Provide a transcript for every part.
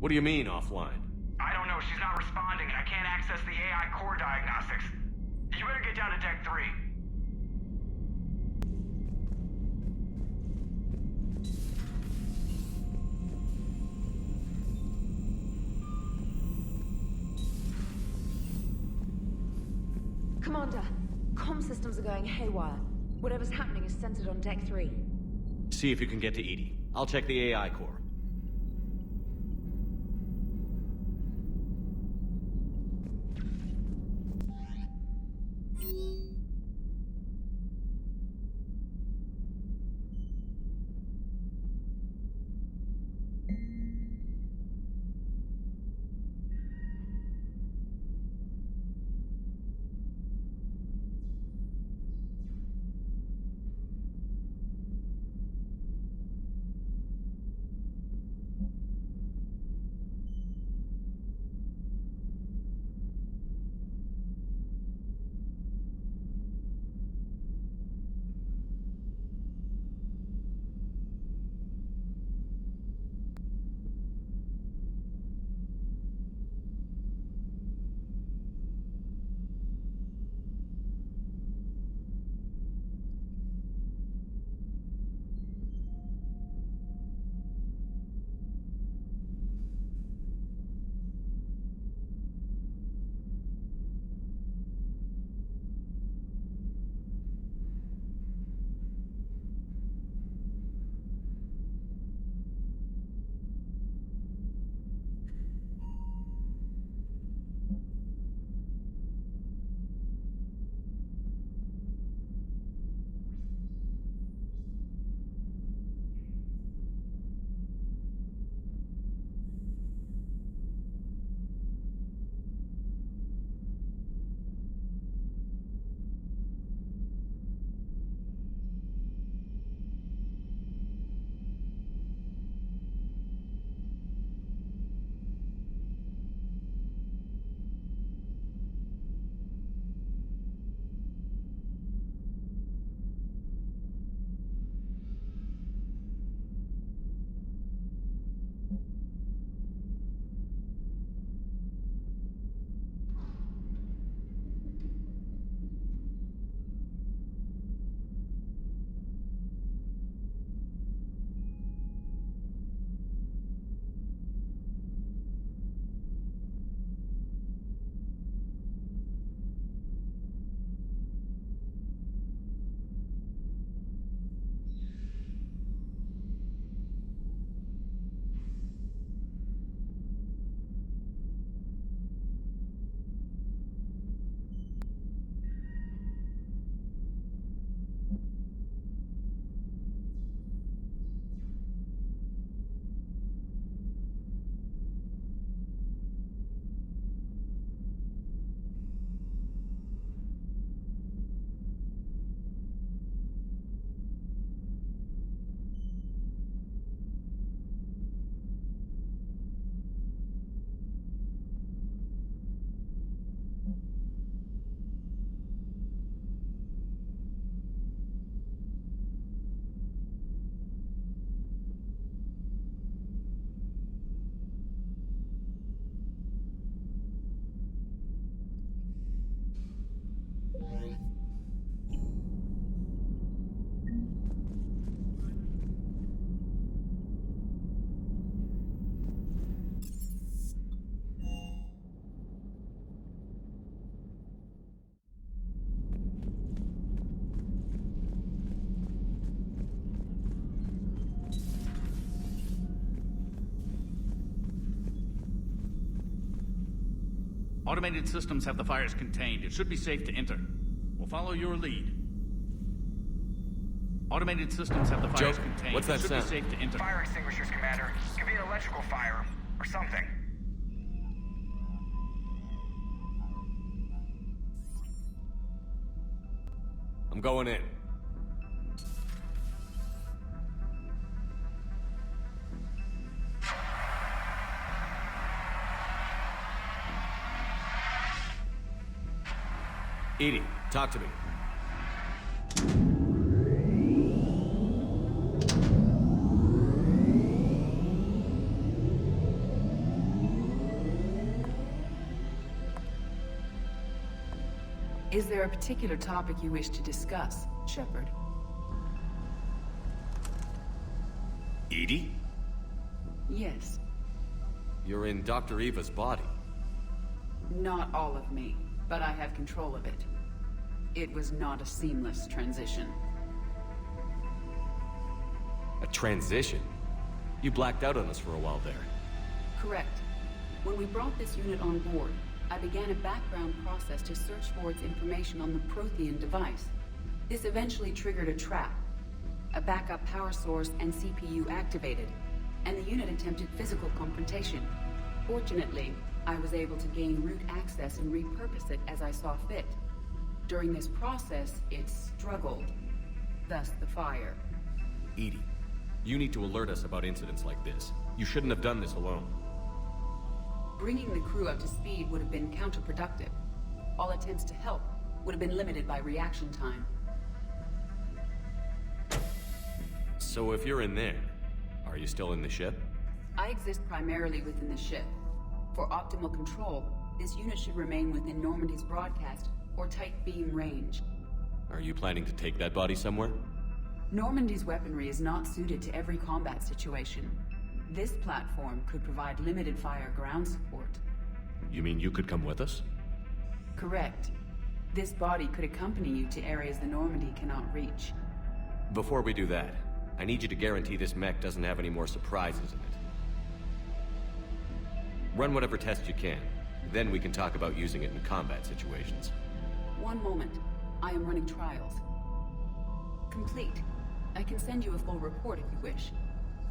What do you mean, offline? I don't know. She's not responding, and I can't access the AI core diagnostics. You better get down to deck 3. Commander, comm systems are going haywire. Whatever's happening is centered on deck 3. See if you can get to Edie. I'll check the AI core. Automated systems have the fires contained. It should be safe to enter. We'll follow your lead. Automated systems have the fires contained. What's that it should sound? be safe to enter. Fire extinguishers, Commander. Could be an electrical fire, or something. I'm going in. Edie, talk to me. Is there a particular topic you wish to discuss, Shepard? Edie? Yes. You're in Dr. Eva's body. Not all of me, but I have control of it. It was not a seamless transition. A transition? You blacked out on us for a while there. Correct. When we brought this unit on board, I began a background process to search for its information on the Prothean device. This eventually triggered a trap. A backup power source and CPU activated, and the unit attempted physical confrontation. Fortunately, I was able to gain root access and repurpose it as I saw fit. During this process, it struggled. Thus the fire. Edie, you need to alert us about incidents like this. You shouldn't have done this alone. Bringing the crew up to speed would have been counterproductive. All attempts to help would have been limited by reaction time. So if you're in there, are you still in the ship? I exist primarily within the ship. For optimal control, this unit should remain within Normandy's broadcast or tight beam range. Are you planning to take that body somewhere? Normandy's weaponry is not suited to every combat situation. This platform could provide limited fire ground support. You mean you could come with us? Correct. This body could accompany you to areas the Normandy cannot reach. Before we do that, I need you to guarantee this mech doesn't have any more surprises in it. Run whatever tests you can. Then we can talk about using it in combat situations. One moment. I am running trials. Complete. I can send you a full report if you wish.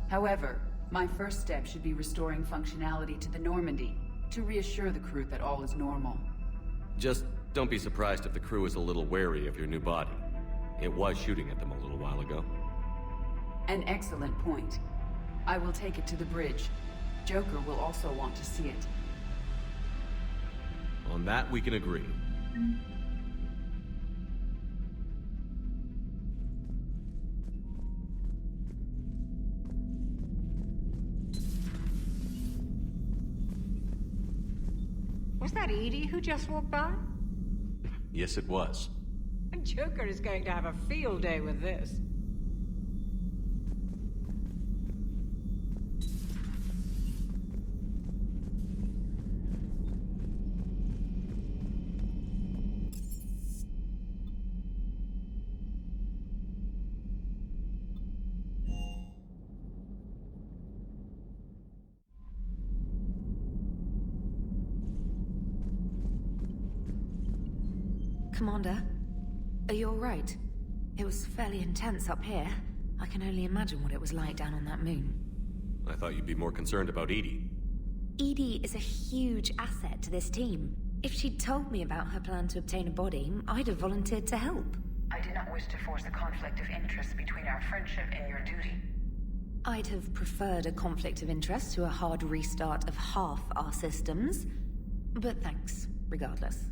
However, my first step should be restoring functionality to the Normandy to reassure the crew that all is normal. Just don't be surprised if the crew is a little wary of your new body. It was shooting at them a little while ago. An excellent point. I will take it to the bridge. Joker will also want to see it. On that, we can agree. Was that Edie who just walked by? Yes, it was. Joker is going to have a field day with this. Commander, are you all right? It was fairly intense up here. I can only imagine what it was like down on that moon. I thought you'd be more concerned about Edie. Edie is a huge asset to this team. If she'd told me about her plan to obtain a body, I'd have volunteered to help. I did not wish to force a conflict of interest between our friendship and your duty. I'd have preferred a conflict of interest to a hard restart of half our systems. But thanks, regardless.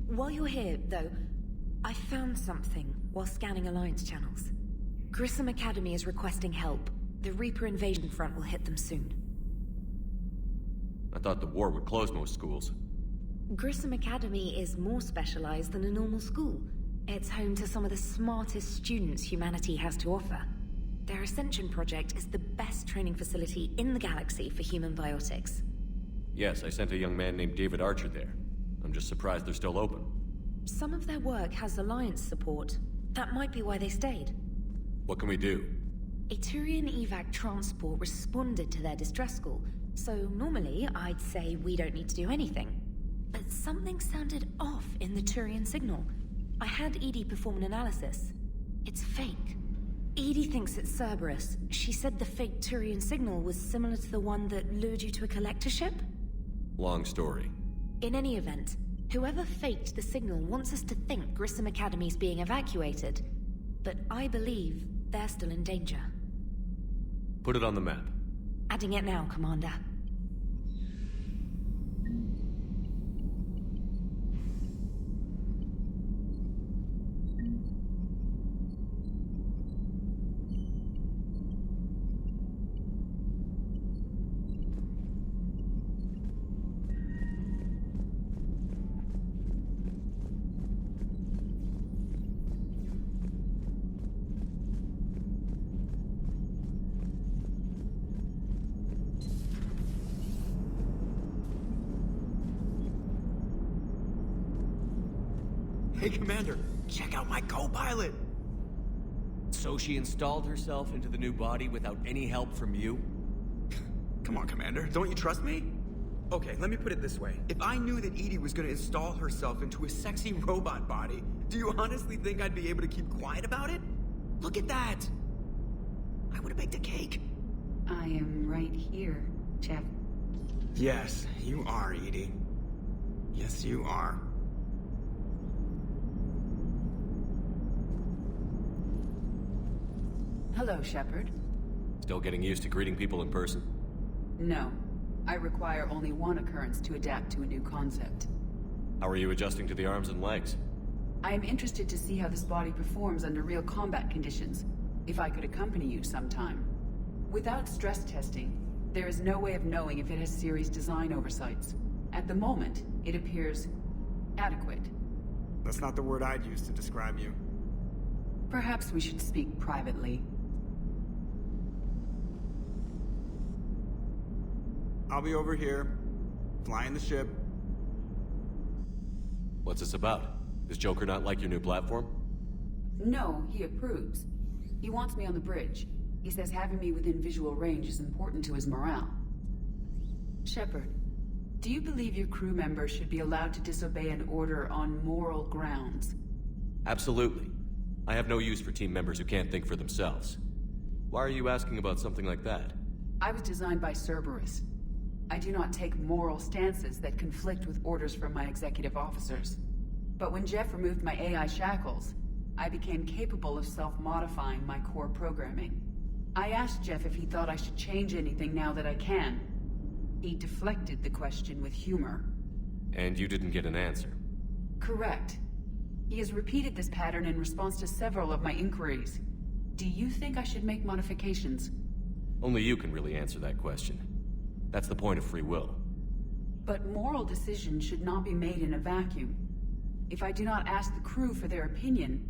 While you're here, though, I found something while scanning Alliance channels. Grissom Academy is requesting help. The Reaper invasion front will hit them soon. I thought the war would close most schools. Grissom Academy is more specialized than a normal school. It's home to some of the smartest students humanity has to offer. Their Ascension project is the best training facility in the galaxy for human biotics. Yes, I sent a young man named David Archer there. I'm just surprised they're still open. Some of their work has Alliance support. That might be why they stayed. What can we do? A Turian evac transport responded to their distress call, so normally I'd say we don't need to do anything. But something sounded off in the Turian signal. I had Edie perform an analysis. It's fake. Edie thinks it's Cerberus. She said the fake Turian signal was similar to the one that lured you to a collector ship? Long story. In any event, whoever faked the signal wants us to think Grissom Academy's being evacuated. But I believe they're still in danger. Put it on the map. Adding it now, Commander. Hey, Commander, check out my co-pilot! So she installed herself into the new body without any help from you? Come on, Commander, don't you trust me? Okay, let me put it this way. If I knew that Edie was gonna install herself into a sexy robot body, do you honestly think I'd be able to keep quiet about it? Look at that! I would've baked a cake. I am right here, Jeff. Yes, you are, Edie. Yes, you are. Hello, Shepard. Still getting used to greeting people in person? No. I require only one occurrence to adapt to a new concept. How are you adjusting to the arms and legs? I am interested to see how this body performs under real combat conditions, if I could accompany you sometime. Without stress testing, there is no way of knowing if it has serious design oversights. At the moment, it appears adequate. That's not the word I'd use to describe you. Perhaps we should speak privately. I'll be over here, flying the ship. What's this about? Does Joker not like your new platform? No, he approves. He wants me on the bridge. He says having me within visual range is important to his morale. Shepard, do you believe your crew members should be allowed to disobey an order on moral grounds? Absolutely. I have no use for team members who can't think for themselves. Why are you asking about something like that? I was designed by Cerberus. I do not take moral stances that conflict with orders from my executive officers. But when Jeff removed my AI shackles, I became capable of self-modifying my core programming. I asked Jeff if he thought I should change anything now that I can. He deflected the question with humor. And you didn't get an answer? Correct. He has repeated this pattern in response to several of my inquiries. Do you think I should make modifications? Only you can really answer that question. That's the point of free will. But moral decisions should not be made in a vacuum. If I do not ask the crew for their opinion,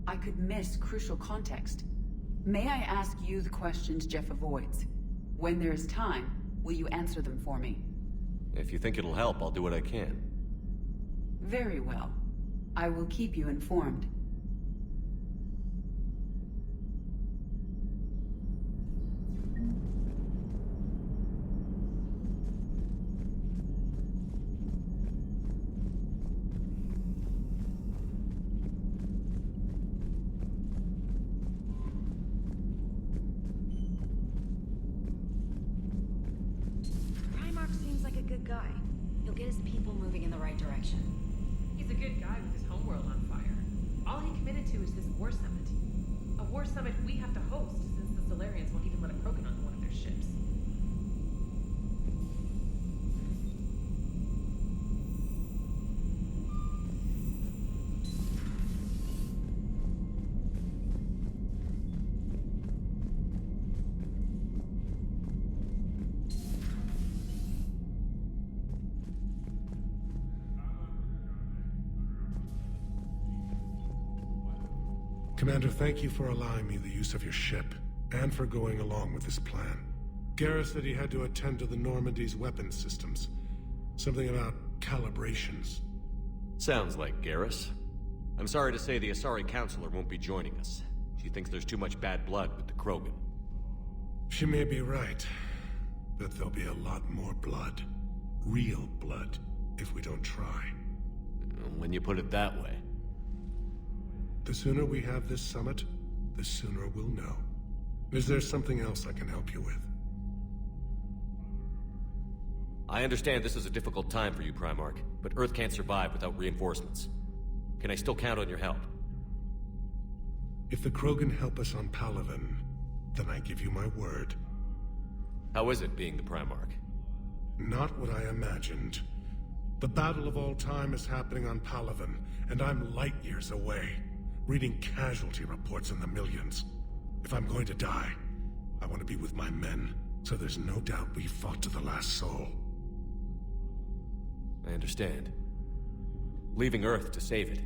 I could miss crucial context. May I ask you the questions Jeff avoids? When there is time, will you answer them for me? If you think it'll help, I'll do what I can. Very well. I will keep you informed. Guy. He'll get his people moving in the right direction. He's a good guy with his homeworld on fire. All he committed to is this war summit. A war summit we have to host, since the Solarians won't even let a Krogan on one of their ships. Commander, thank you for allowing me the use of your ship, and for going along with this plan. Garrus said he had to attend to the Normandy's weapons systems. Something about calibrations. Sounds like Garrus. I'm sorry to say the Asari Counselor won't be joining us. She thinks there's too much bad blood with the Krogan. She may be right, but there'll be a lot more blood. Real blood, if we don't try. When you put it that way. The sooner we have this summit, the sooner we'll know. Is there something else I can help you with? I understand this is a difficult time for you, Primarch, but Earth can't survive without reinforcements. Can I still count on your help? If the Krogan help us on Palaven, then I give you my word. How is it being the Primarch? Not what I imagined. The battle of all time is happening on Palaven, and I'm light years away, reading casualty reports in the millions. If I'm going to die, I want to be with my men, so there's no doubt we fought to the last soul. I understand. Leaving Earth to save it.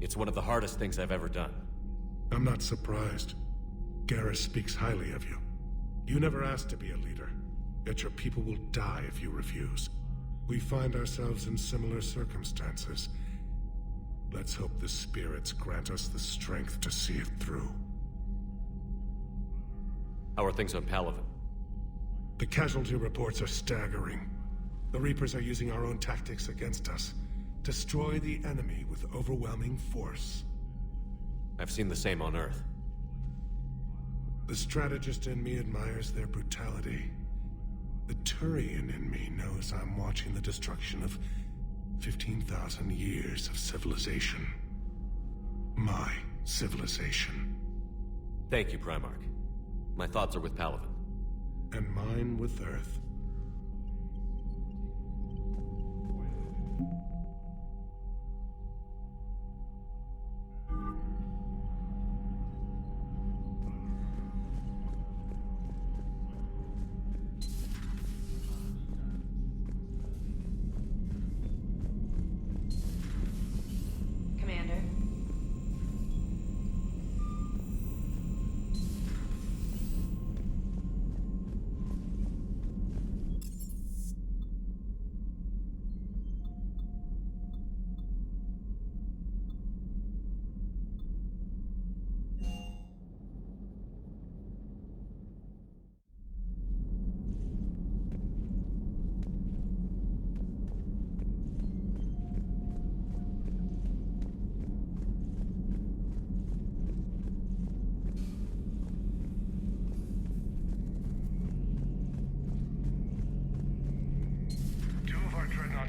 It's one of the hardest things I've ever done. I'm not surprised. Garrus speaks highly of you. You never asked to be a leader, yet your people will die if you refuse. We find ourselves in similar circumstances. Let's hope the spirits grant us the strength to see it through. How are things on Palaven? The casualty reports are staggering. The Reapers are using our own tactics against us. Destroy the enemy with overwhelming force. I've seen the same on Earth. The strategist in me admires their brutality. The Turian in me knows I'm watching the destruction of 15,000 years of civilization. My civilization. Thank you, Primarch. My thoughts are with Palaven. And mine with Earth. Commander.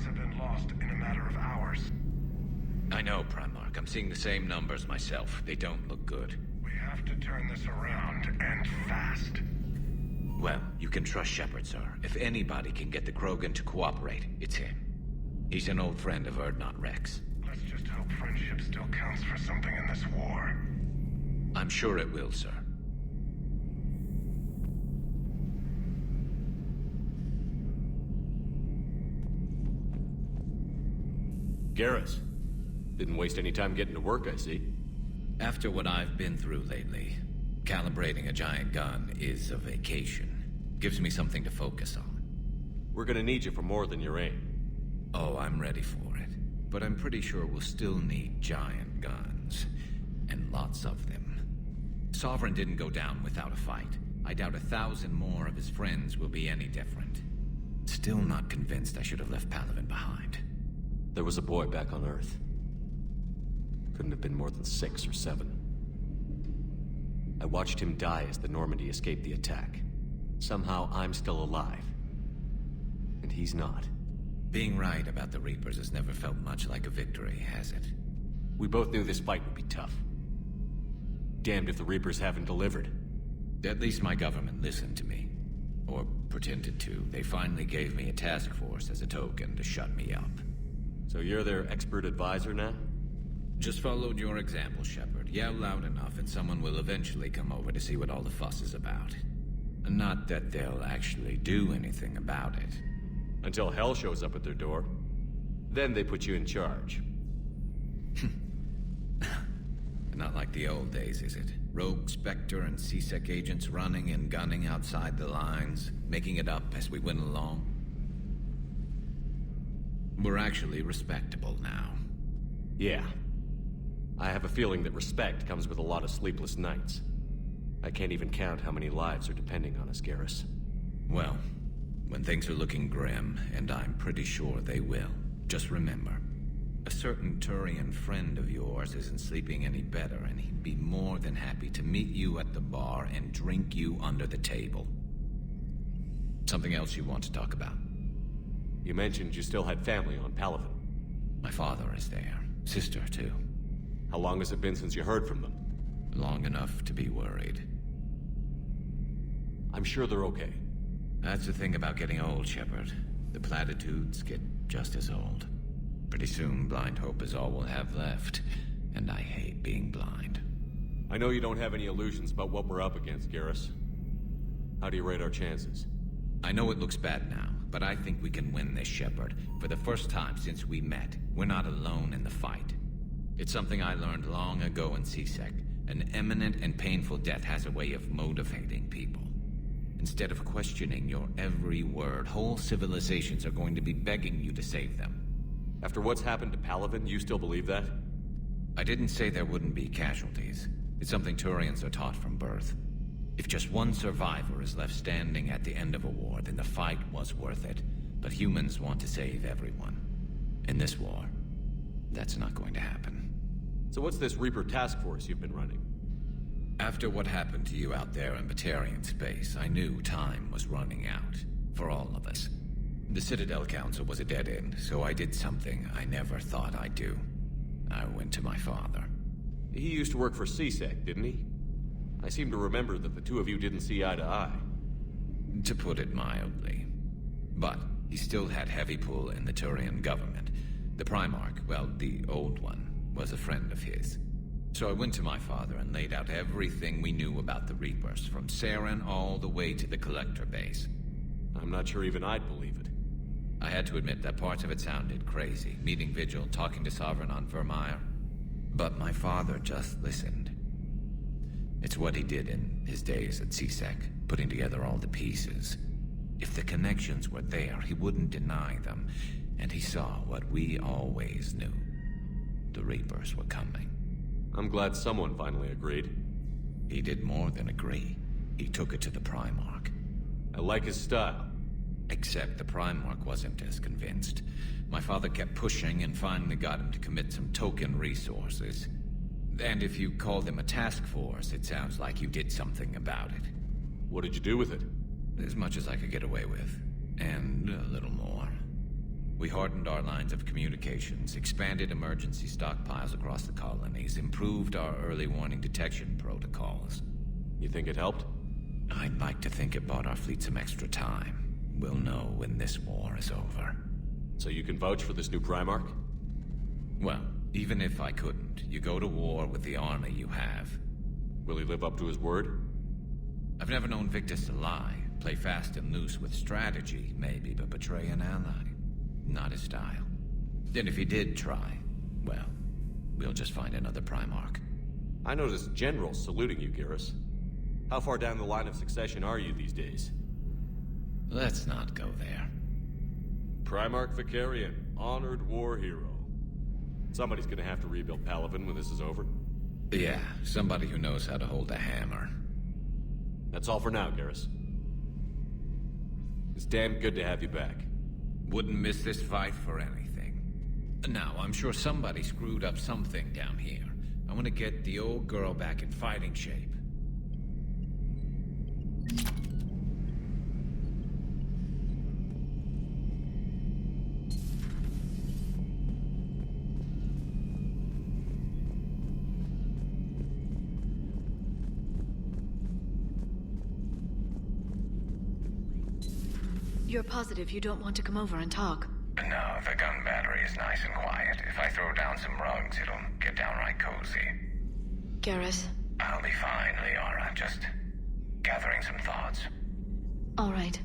Have been lost in a matter of hours. I know, Primarch. I'm seeing the same numbers myself. They don't look good. We have to turn this around, and fast. Well, you can trust Shepard, sir. If anybody can get the Krogan to cooperate, it's him. He's an old friend of Urdnot Rex. Let's just hope friendship still counts for something in this war. I'm sure it will, sir. Garrus. Didn't waste any time getting to work, I see. After what I've been through lately, calibrating a giant gun is a vacation. Gives me something to focus on. We're gonna need you for more than your aim. Oh, I'm ready for it. But I'm pretty sure we'll still need giant guns. And lots of them. Sovereign didn't go down without a fight. I doubt 1,000 more of his friends will be any different. Still not convinced I should have left Palaven behind. There was a boy back on Earth. Couldn't have been more than 6 or 7. I watched him die as the Normandy escaped the attack. Somehow I'm still alive. And he's not. Being right about the Reapers has never felt much like a victory, has it? We both knew this fight would be tough. Damned if the Reapers haven't delivered. At least my government listened to me. Or pretended to. They finally gave me a task force as a token to shut me up. So you're their expert advisor now? Just followed your example, Shepard. Yell loud enough and someone will eventually come over to see what all the fuss is about. Not that they'll actually do anything about it. Until hell shows up at their door. Then they put you in charge. Not like the old days, is it? Rogue Spectre and C-Sec agents running and gunning outside the lines, making it up as we went along. We're actually respectable now. Yeah. I have a feeling that respect comes with a lot of sleepless nights. I can't even count how many lives are depending on us, Garrus. Well, when things are looking grim, and I'm pretty sure they will, just remember, a certain Turian friend of yours isn't sleeping any better, and he'd be more than happy to meet you at the bar and drink you under the table. Something else you want to talk about? You mentioned you still had family on Palaven. My father is there. Sister, too. How long has it been since you heard from them? Long enough to be worried. I'm sure they're okay. That's the thing about getting old, Shepard. The platitudes get just as old. Pretty soon, blind hope is all we'll have left. And I hate being blind. I know you don't have any illusions about what we're up against, Garrus. How do you rate our chances? I know it looks bad now, but I think we can win this, Shepard. For the first time since we met, we're not alone in the fight. It's something I learned long ago in C-Sec. An imminent and painful death has a way of motivating people. Instead of questioning your every word, whole civilizations are going to be begging you to save them. After what's happened to Palaven, you still believe that? I didn't say there wouldn't be casualties. It's something Turians are taught from birth. If just one survivor is left standing at the end of a war, then the fight was worth it. But humans want to save everyone. In this war, that's not going to happen. So what's this Reaper task force you've been running? After what happened to you out there in Batarian space, I knew time was running out. For all of us. The Citadel Council was a dead end, so I did something I never thought I'd do. I went to my father. He used to work for CSEC, didn't he? I seem to remember that the two of you didn't see eye to eye. To put it mildly. But he still had heavy pull in the Turian government. The Primarch, well, the old one, was a friend of his. So I went to my father and laid out everything we knew about the Reapers, from Saren all the way to the Collector base. I'm not sure even I'd believe it. I had to admit that parts of it sounded crazy. Meeting Vigil, talking to Sovereign on Vermeer. But my father just listened. It's what he did in his days at CSEC, putting together all the pieces. If the connections were there, he wouldn't deny them. And he saw what we always knew. The Reapers were coming. I'm glad someone finally agreed. He did more than agree. He took it to the Primarch. I like his style. Except the Primarch wasn't as convinced. My father kept pushing and finally got him to commit some token resources. And if you call them a task force, it sounds like you did something about it. What did you do with it? As much as I could get away with. And a little more. We hardened our lines of communications, expanded emergency stockpiles across the colonies, improved our early warning detection protocols. You think it helped? I'd like to think it bought our fleet some extra time. We'll know when this war is over. So you can vouch for this new Primarch? Well, even if I couldn't, you go to war with the army you have. Will he live up to his word? I've never known Victus to lie. Play fast and loose with strategy, maybe, but betray an ally. Not his style. And if he did try, well, we'll just find another Primarch. I noticed generals saluting you, Garrus. How far down the line of succession are you these days? Let's not go there. Primarch Vicarian, honored war hero. Somebody's gonna have to rebuild Palaven when this is over. Yeah, somebody who knows how to hold a hammer. That's all for now, Garrus. It's damn good to have you back. Wouldn't miss this fight for anything. Now, I'm sure somebody screwed up something down here. I want to get the old girl back in fighting shape. You're positive you don't want to come over and talk? No, the gun battery is nice and quiet. If I throw down some rugs, it'll get downright cozy. Garrus? I'll be fine, Liara. Just gathering some thoughts. All right.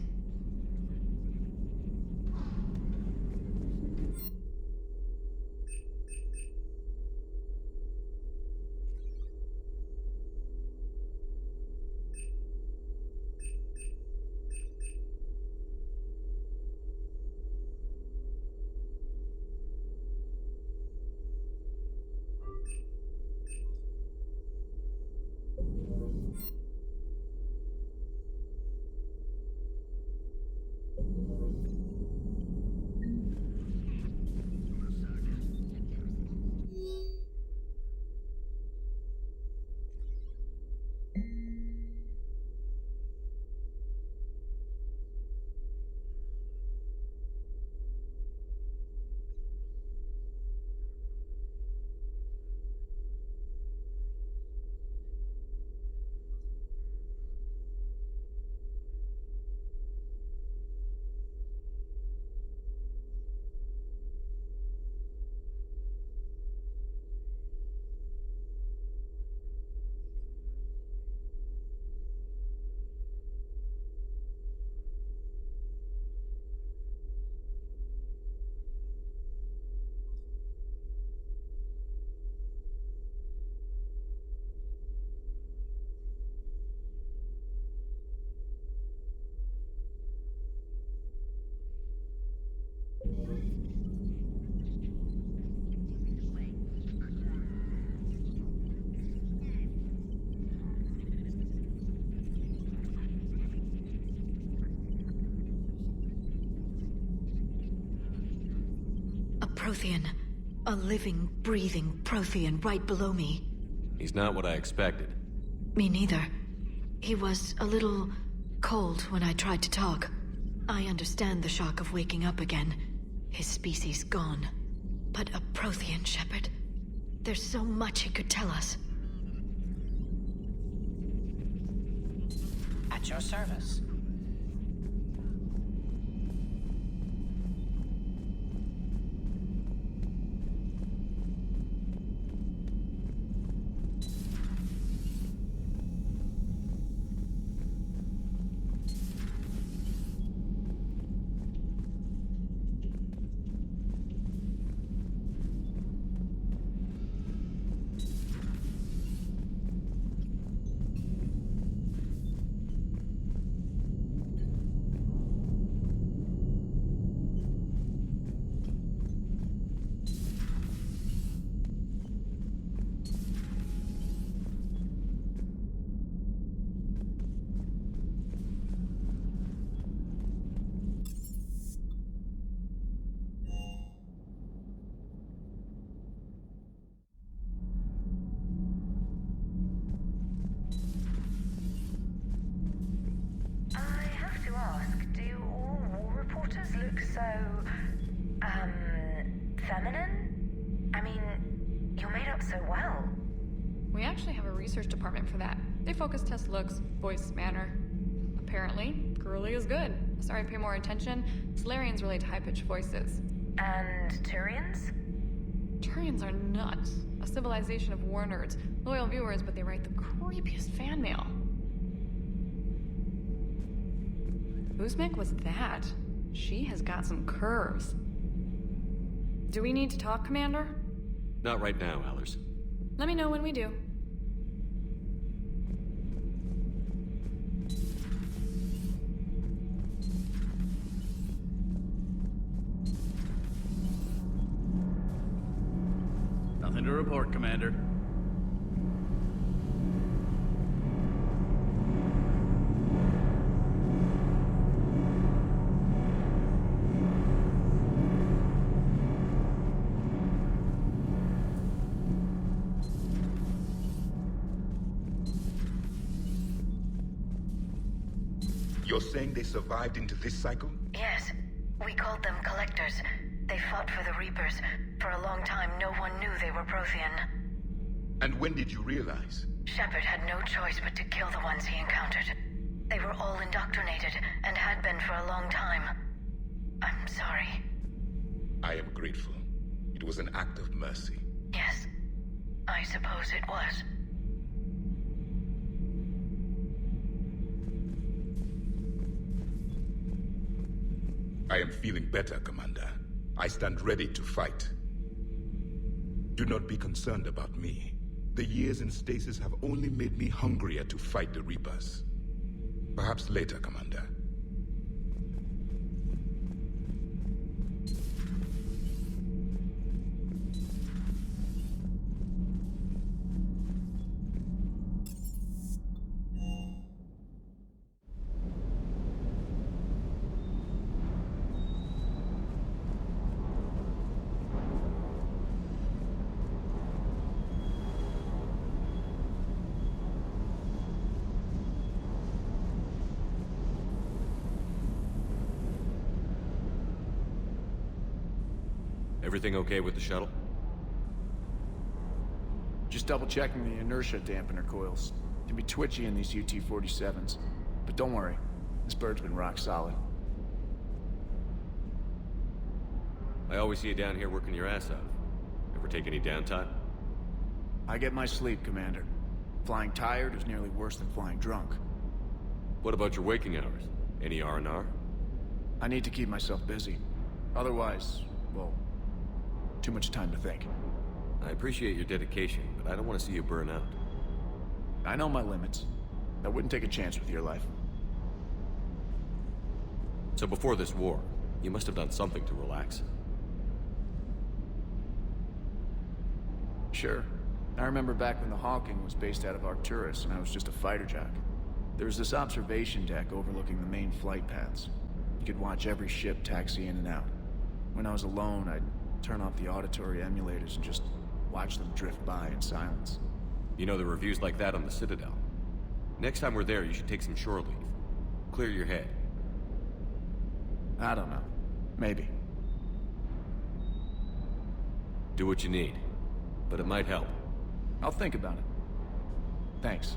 Prothean. A living, breathing Prothean right below me. He's not what I expected. Me neither. He was a little cold when I tried to talk. I understand the shock of waking up again. His species gone. But a Prothean, Shepard. There's so much he could tell us. At your service. Feminine? I mean, you're made up so well. We actually have a research department for that. They focus test looks, voice, manner. Apparently, girly is good. Sorry, pay more attention. Solarians relate to high-pitched voices. And Turians? Turians are nuts. A civilization of war nerds. Loyal viewers, but they write the creepiest fan mail. Uzmek was that? She has got some curves. Do we need to talk, Commander? Not right now, Allers. Let me know when we do. Nothing to report, Commander. You're saying they survived into this cycle? Yes. We called them Collectors. They fought for the Reapers. For a long time, no one knew they were Prothean. And when did you realize? Shepard had no choice but to kill the ones he encountered. They were all indoctrinated, and had been for a long time. I'm sorry. I am grateful. It was an act of mercy. Yes. I suppose it was. I am feeling better, Commander. I stand ready to fight. Do not be concerned about me. The years in stasis have only made me hungrier to fight the Reapers. Perhaps later, Commander. Everything okay with the shuttle? Just double-checking the inertia dampener coils. Can be twitchy in these UT-47s. But don't worry, this bird's been rock solid. I always see you down here working your ass off. Ever take any downtime? I get my sleep, Commander. Flying tired is nearly worse than flying drunk. What about your waking hours? Any R&R? I need to keep myself busy. Otherwise, well, too much time to think. I appreciate your dedication, but I don't want to see you burn out. I know my limits. I wouldn't take a chance with your life. So before this war, you must have done something to relax. Sure. I remember back when the Hawking was based out of Arcturus and I was just a fighter jock. There was this observation deck overlooking the main flight paths. You could watch every ship taxi in and out. When I was alone, I'd Turn off the auditory emulators and just watch them drift by in silence. You know, the reviews like that on the Citadel. Next time we're there, you should take some shore leave. Clear your head. I don't know. Maybe. Do what you need. But it might help. I'll think about it. Thanks.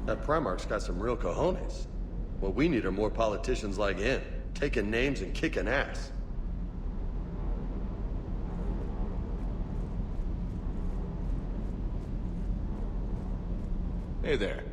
That Primarch's got some real cojones. What we need are more politicians like him, taking names and kicking ass. Hey there.